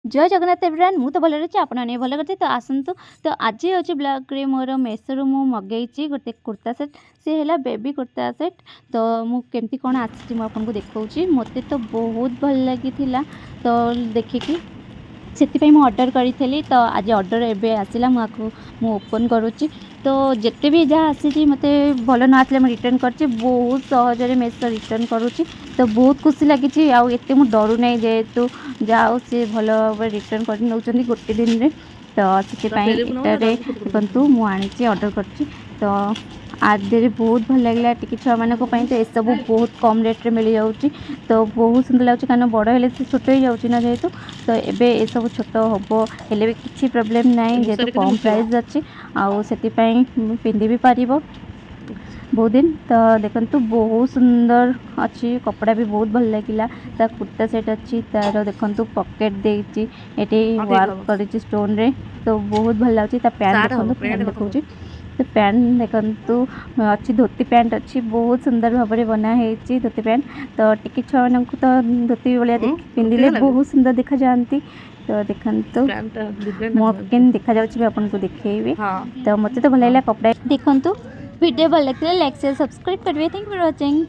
जय जगन्नाथ एवरीवन मु तो भल रही आप भल करते तो आसतु तो आज हूँ ब्लॉग्रे मोर मेसोरू मु मगेची गोटे कुर्ता सेट सी है बेबी कुर्ता सेट तो मुझे कौन आसी आपको देखा मत तो बहुत भल लगी तो देखिकी से ऑर्डर करी तो आज ऑर्डर एवं आसला मुझे ओपन करुच्ची तो जिते भी जहाँ आसी मत भल ना आसले रिटर्न कर बहुत सहजरे मेसो रिटर्न करुच्ची तो बहुत खुशी लगी आते मुझे डरू ना जेहेतु जाओ सी भल भाव रिटर्न कर नौ गोटे दिन में तो से देखु मुझे ऑर्डर कर तो आदि बहुत भल लगे टी छुआ मान तो यह सब बहुत कम रेट्रे मिल जाऊँगी तो बहुत सुंदर लगे कारण बड़ हेल्ले से छोट हो जाऊँगी ना जेहेतु तो एबे ये सब छोट हम हेल्ले भी किसी प्रोब्लेम ना जेहेतु कम प्राइस अच्छी आउ से पिंधि भी पार बहुत दिन तो देखो बहुत सुंदर अच्छी कपड़ा भी बहुत भल लगे कुर्ता सेट अच्छी तार देखो पॉकेट देती वर्क कर स्टोन रे तो बहुत भल लगे पैंट देखो पैंट देखा तो पैंट देखु अच्छी धोती पैंट अच्छी बहुत सुंदर भाव में बनाई धोती पैंट तो टिकी छुआ मान तो धोती भाया पिंधिले बहुत सुंदर देखा जाती तो देखो मोके देखा जाऊँगी आपको देखी तो मत तो भल लगा कपड़ा देखु वीडियो भल लगे लाइक शेयर सब्सक्राइब करेंगे थैंक यू फॉर वाचिंग।